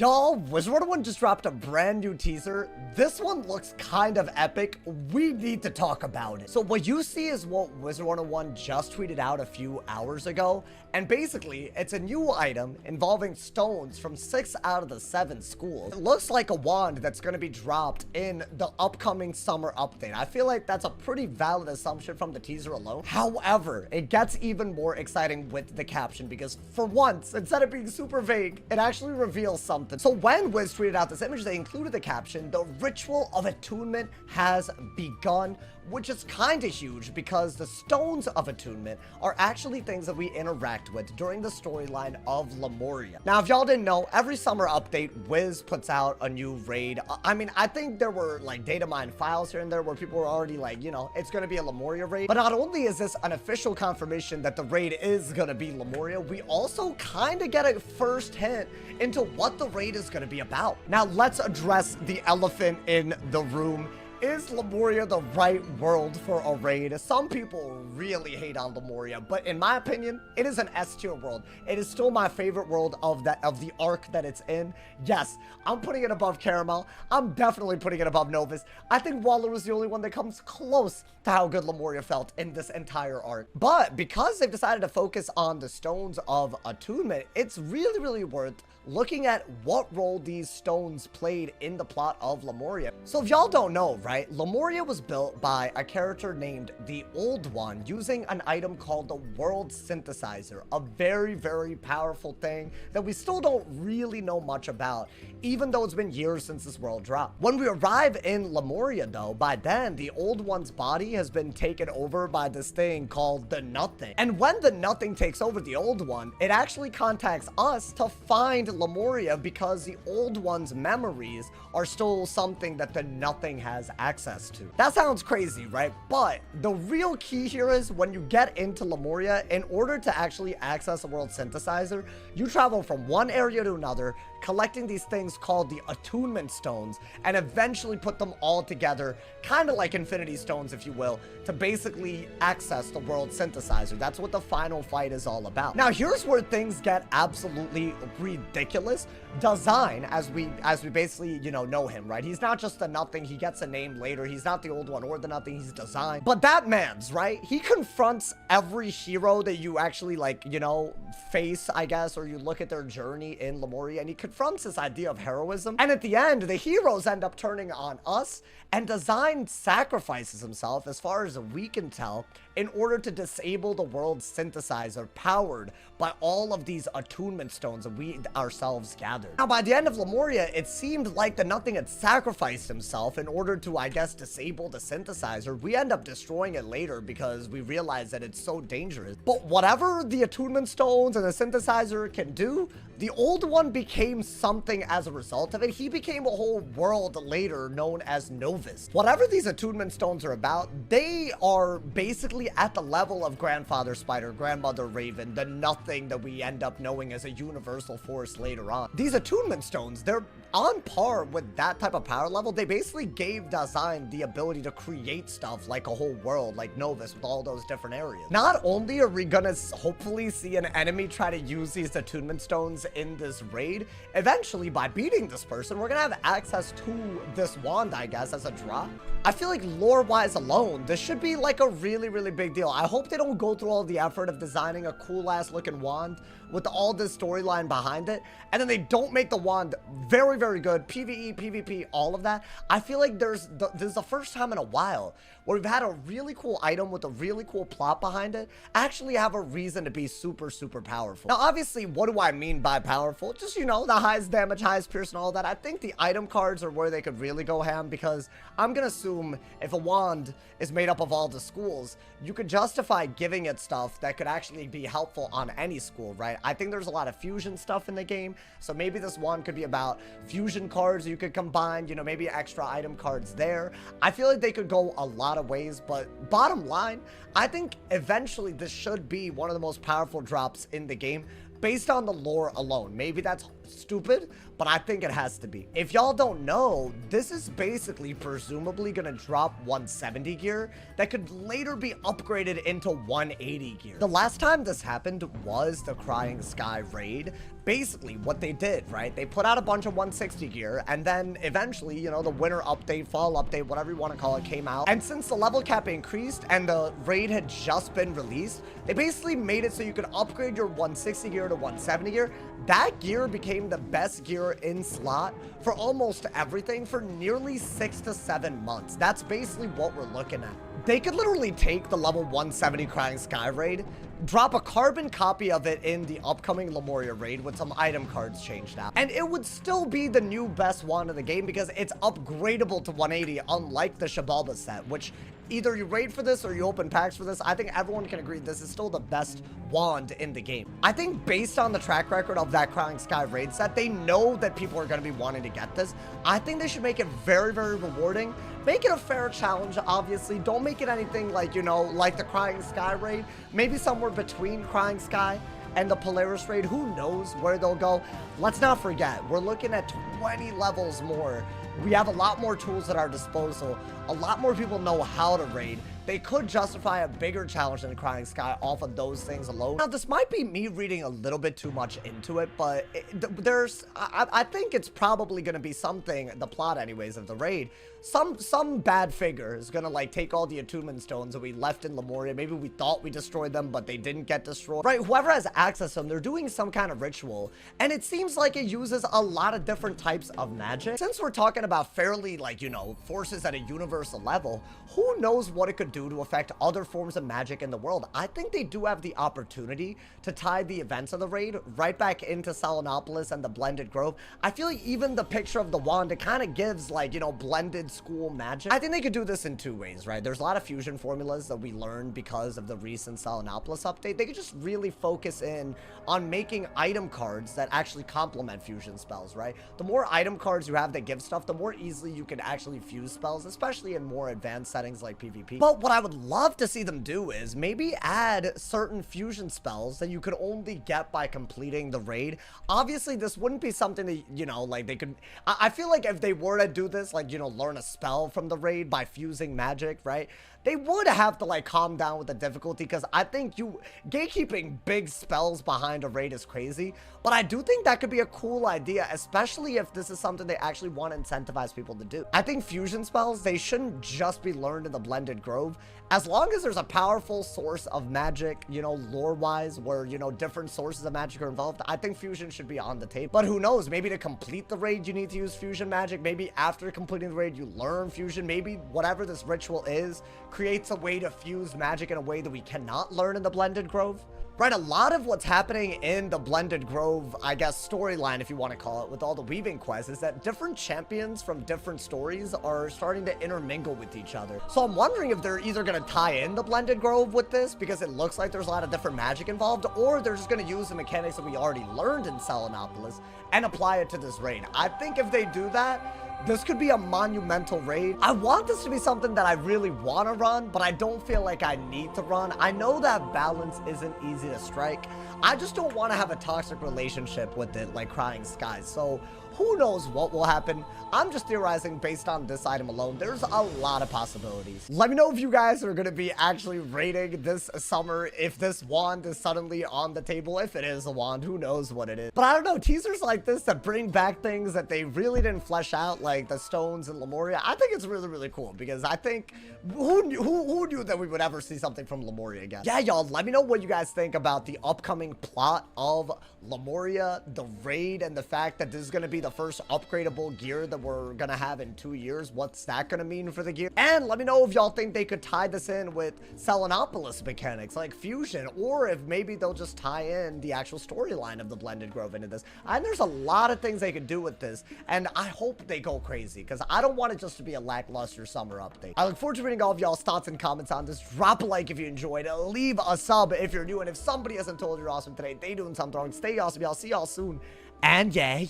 Y'all, Wizard101 just dropped a brand new teaser. This one looks kind of epic. We need to talk about it. So what you see is what Wizard101 just tweeted out a few hours ago. And basically, it's a new item involving stones from 6 out of the 7 schools. It looks like a wand that's going to be dropped in the upcoming summer update. I feel like that's a pretty valid assumption from the teaser alone. However, it gets even more exciting with the caption because for once, instead of being super vague, it actually reveals something. So when Wiz tweeted out this image, they included the caption, "The ritual of attunement has begun," which is kind of huge because the stones of attunement are actually things that we interact with during the storyline of Lemuria. Now, if y'all didn't know, every summer update, Wiz puts out a new raid. I mean, I think there were like data mine files here and there where people were already like, you know, it's going to be a Lemuria raid. But not only is this an official confirmation that the raid is going to be Lemuria, we also kind of get a first hint into what the raid is going to be about. Now, let's address the elephant in the room. Is Lemuria the right world for a raid? Some people really hate on Lemuria, but in my opinion, it is an S-tier world. It is still my favorite world of the arc that it's in. Yes, I'm putting it above Caramel. I'm definitely putting it above Novus. I think Waller was the only one that comes close to how good Lemuria felt in this entire arc. But because they've decided to focus on the stones of attunement, it's really, really worth looking at what role these stones played in the plot of Lemuria. So if y'all don't know, right, Lemuria was built by a character named the Old One using an item called the World Synthesizer, a very, very powerful thing that we still don't really know much about, even though it's been years since this world dropped. When we arrive in Lemuria, though, by then, the Old One's body has been taken over by this thing called the Nothing. And when the Nothing takes over the Old One, it actually contacts us to find Lemuria because the Old One's memories are still something that the Nothing has access to. That sounds crazy, right? But the real key here is when you get into Lemuria, in order to actually access a World Synthesizer, you travel from one area to another, collecting these things called the Attunement Stones, and eventually put them all together, kind of like Infinity Stones, if you will, to basically access the World Synthesizer. That's what the final fight is all about. Now, here's where things get absolutely ridiculous. Design, as we basically, you know him, right? He's not just the Nothing. He gets a name later. He's not the Old One or the Nothing. He's Design. But that man's, right? He confronts every hero that you actually, like, you know, face, I guess, or you look at their journey in Lemuria, and he confronts this idea of heroism. And at the end, the heroes end up turning on us, and Design sacrifices himself, as far as we can tell, in order to disable the World Synthesizer powered by all of these attunement stones that we ourselves gathered. Now, by the end of Lemuria, it seemed like the Nothing had sacrificed himself in order to, I guess, disable the synthesizer. We end up destroying it later because we realize that it's so dangerous. But whatever the attunement stones and the synthesizer can do, the Old One became something as a result of it. He became a whole world later known as Novus. Whatever these attunement stones are about, they are basically at the level of Grandfather Spider, Grandmother Raven, the Nothing that we end up knowing as a universal force later on. These attunement stones, they're on par with that type of power level. They basically gave Design the ability to create stuff like a whole world, like Novus, with all those different areas. Not only are we gonna hopefully see an enemy try to use these attunement stones in this raid, eventually by beating this person, we're gonna have access to this wand, I guess, as a drop. I feel like lore-wise alone, this should be like a really, really big deal. I hope they don't go through all the effort of designing a cool-ass looking wand with all this storyline behind it, and then they don't make the wand very, very good. PvE, PvP, all of that. I feel like this is the first time in a while where we've had a really cool item with a really cool plot behind it actually have a reason to be super, super powerful. Now, obviously, what do I mean by powerful? Just, you know, the highest damage, highest pierce, and all that. I think the item cards are where they could really go ham, because I'm gonna assume if a wand is made up of all the schools, you could justify giving it stuff that could actually be helpful on any school, right? I think there's a lot of fusion stuff in the game, so maybe this wand could be about fusion cards you could combine, you know, maybe extra item cards there. I feel like they could go a lot of ways, but bottom line, I think eventually this should be one of the most powerful drops in the game based on the lore alone. Maybe that's stupid, but I think it has to be. If y'all don't know, this is basically presumably gonna drop 170 gear that could later be upgraded into 180 gear. The last time this happened was the Crying Sky raid. Basically what they did, right? They put out a bunch of 160 gear, and then eventually, you know, the winter update, fall update, whatever you want to call it, came out. And since the level cap increased and the raid had just been released, they basically made it so you could upgrade your 160 gear to 170 gear. That gear became the best gear in slot for almost everything for nearly 6 to 7 months. That's basically what we're looking at. They could literally take the level 170 Crying Sky raid, drop a carbon copy of it in the upcoming Lemuria raid with some item cards changed out, and it would still be the new best wand in the game because it's upgradable to 180, unlike the Shabalba set, which either you raid for this or you open packs for this. I think everyone can agree this is still the best wand in the game. I think based on the track record of that Crying Sky raid set, they know that people are going to be wanting to get this. I think they should make it very, very rewarding. Make it a fair challenge, obviously. Don't make it anything like, you know, like the Crying Sky raid. Maybe somewhere between Crying Sky and the Polaris raid. Who knows where they'll go? Let's not forget, we're looking at 20 levels more. We have a lot more tools at our disposal. A lot more people know how to raid. They could justify a bigger challenge than Crying Sky off of those things alone. Now, this might be me reading a little bit too much into it, but I think it's probably going to be something, the plot anyways, of the raid. Some bad figure is going to, like, take all the attunement stones that we left in Lemuria. Maybe we thought we destroyed them, but they didn't get destroyed. Right, whoever has access to them, they're doing some kind of ritual, and it seems like it uses a lot of different types of magic. Since we're talking about fairly, like, you know, forces at a universal level, who knows what it could do to affect other forms of magic in the world. I think they do have the opportunity to tie the events of the raid right back into Salinopolis and the Blended Grove. I feel like even the picture of the wand, it kind of gives, like, you know, blended school magic. I think they could do this in two ways, right? There's a lot of fusion formulas that we learned because of the recent Salinopolis update. They could just really focus in on making item cards that actually complement fusion spells, right? The more item cards you have that give stuff, the more easily you can actually fuse spells, especially in more advanced settings like PvP. But what I would love to see them do is maybe add certain fusion spells that you could only get by completing the raid. Obviously, this wouldn't be something that, you know, like they could... I feel like if they were to do this, like, you know, learn a spell from the raid by fusing magic, right? They would have to, like, calm down with the difficulty, because I think gatekeeping big spells behind a raid is crazy, but I do think that could be a cool idea, especially if this is something they actually want to incentivize people to do. I think fusion spells, they shouldn't just be learned in the Blended Grove. As long as there's a powerful source of magic, you know, lore-wise, where, you know, different sources of magic are involved, I think fusion should be on the table. But who knows, maybe to complete the raid, you need to use fusion magic. Maybe after completing the raid, you learn fusion. Maybe whatever this ritual is creates a way to fuse magic in a way that we cannot learn in the Blended Grove. Right, a lot of what's happening in the Blended Grove, I guess, storyline, if you want to call it, with all the weaving quests, is that different champions from different stories are starting to intermingle with each other. So I'm wondering if they're either going to tie in the Blended Grove with this, because it looks like there's a lot of different magic involved, or they're just going to use the mechanics that we already learned in Salinopolis and apply it to this raid. I think if they do that, this could be a monumental raid. I want this to be something that I really want to run, but I don't feel like I need to run. I know that balance isn't easy to strike. I just don't want to have a toxic relationship with it like Crying Skies. So who knows what will happen. I'm just theorizing based on this item alone. There's a lot of possibilities. Let me know if you guys are going to be actually raiding this summer, if this wand is suddenly on the table. If it is a wand, who knows what it is. But I don't know, teasers like this that bring back things that they really didn't flesh out, like the stones in Lemuria, I think it's really, really cool, because I think who knew that we would ever see something from Lemuria again. Yeah, y'all, let me know what you guys think about the upcoming plot of Lemuria, the raid, and the fact that this is going to be the first upgradable gear that we're gonna have in 2 years. What's that gonna mean for the gear? And let me know if y'all think they could tie this in with Salinopolis mechanics like fusion, or if maybe they'll just tie in the actual storyline of the Blended Grove into this. And there's a lot of things they could do with this, and I hope they go crazy, because I don't want it just to be a lackluster summer update. I look forward to reading all of y'all's thoughts and comments on this. Drop a like if you enjoyed, leave a sub if you're new, and if somebody hasn't told you you're awesome today, they doing something wrong. Stay awesome, y'all. See y'all soon, and yeah.